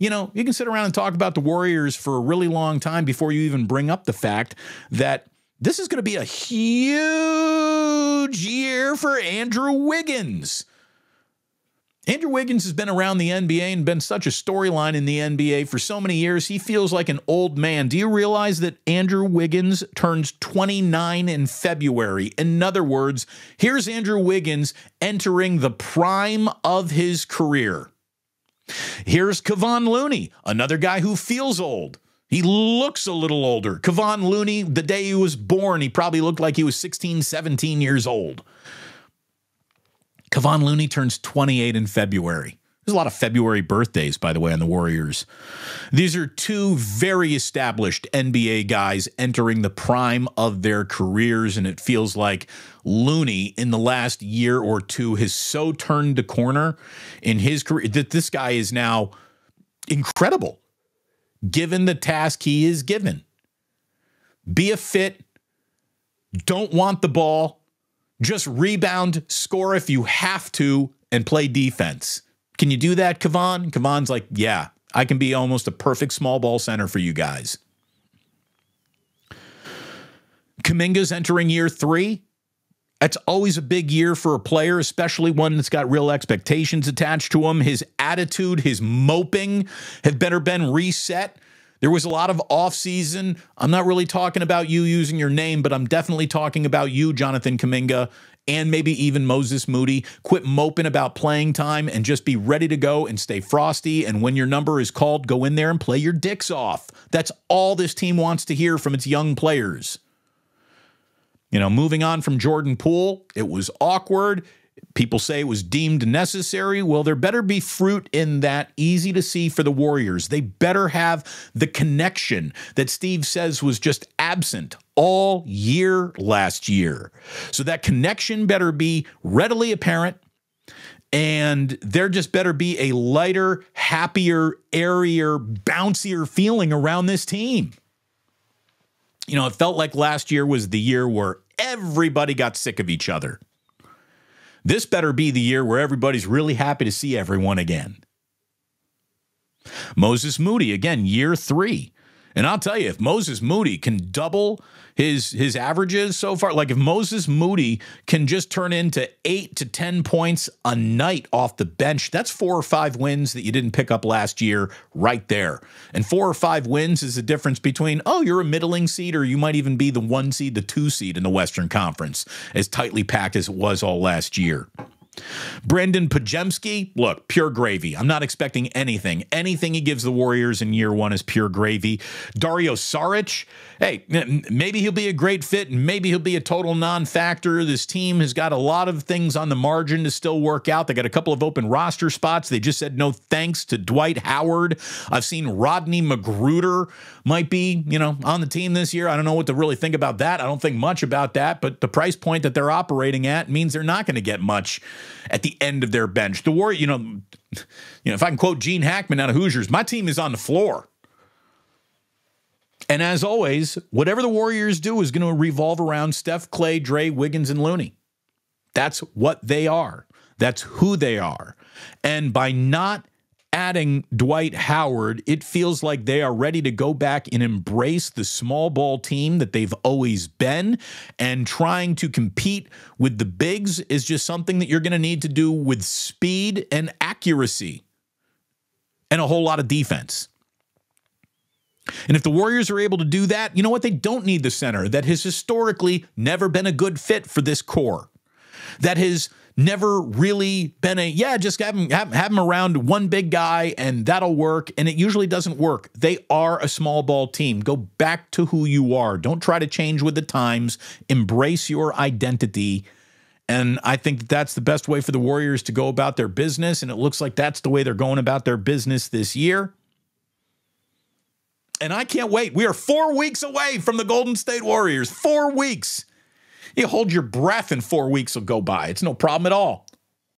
you know, you can sit around and talk about the Warriors for a really long time before you even bring up the fact that this is going to be a huge year for Andrew Wiggins. Andrew Wiggins has been around the NBA and been such a storyline in the NBA for so many years. He feels like an old man. Do you realize that Andrew Wiggins turns 29 in February? In other words, here's Andrew Wiggins entering the prime of his career. Here's Kevon Looney, another guy who feels old. He looks a little older. Kevon Looney, the day he was born, he probably looked like he was 16, 17 years old. Kevon Looney turns 28 in February. There's a lot of February birthdays, by the way, on the Warriors. These are two very established NBA guys entering the prime of their careers, and it feels like Looney in the last year or two has so turned the corner in his career that this guy is now incredible, given the task he is given. Be a fit, don't want the ball, just rebound, score if you have to, and play defense. Can you do that, Kevon? Kevon's like, yeah, I can be almost a perfect small ball center for you guys. Kuminga's entering year 3. That's always a big year for a player, especially one that's got real expectations attached to him. His attitude, his moping have better been reset. There was a lot of offseason. I'm not really talking about you using your name, but I'm definitely talking about you, Jonathan Kuminga, and maybe even Moses Moody. Quit moping about playing time and just be ready to go and stay frosty. And when your number is called, go in there and play your dicks off. That's all this team wants to hear from its young players. You know, moving on from Jordan Poole, it was awkward. People say it was deemed necessary. Well, there better be fruit in that, easy to see for the Warriors. They better have the connection that Steve says was just absent all year last year. So that connection better be readily apparent, and there just better be a lighter, happier, airier, bouncier feeling around this team. You know, it felt like last year was the year where everybody got sick of each other. This better be the year where everybody's really happy to see everyone again. Moses Moody, again, year 3. And I'll tell you, if Moses Moody can double his averages so far, like if Moses Moody can just turn into 8 to 10 points a night off the bench, that's 4 or 5 wins that you didn't pick up last year right there. And 4 or 5 wins is the difference between, oh, you're a middling seed, or you might even be the 1 seed, the 2 seed in the Western Conference, as tightly packed as it was all last year. Brendan Pajemski, look, pure gravy. I'm not expecting anything. Anything he gives the Warriors in year 1 is pure gravy. Dario Saric, hey, maybe he'll be a great fit, and maybe he'll be a total non-factor. This team has got a lot of things on the margin to still work out. They got a couple of open roster spots. They just said no thanks to Dwight Howard. I've seen Rodney Magruder might be, you know, on the team this year. I don't know what to really think about that. I don't think much about that, but the price point that they're operating at means they're not going to get much at the end of their bench. The Warriors, you know, if I can quote Gene Hackman out of Hoosiers, my team is on the floor. And as always, whatever the Warriors do is going to revolve around Steph, Clay, Dre, Wiggins, and Looney. That's what they are. That's who they are. And by not adding Dwight Howard, it feels like they are ready to go back and embrace the small ball team that they've always been, and trying to compete with the bigs is just something that you're going to need to do with speed and accuracy and a whole lot of defense. And if the Warriors are able to do that, you know what? They don't need the center that has historically never been a good fit for this core. That has never really been a, yeah, just have him around one big guy and that'll work. And it usually doesn't work. They are a small ball team. Go back to who you are. Don't try to change with the times. Embrace your identity. And I think that that's the best way for the Warriors to go about their business. And it looks like that's the way they're going about their business this year. And I can't wait. We are 4 weeks away from the Golden State Warriors. 4 weeks. You hold your breath and 4 weeks will go by. It's no problem at all.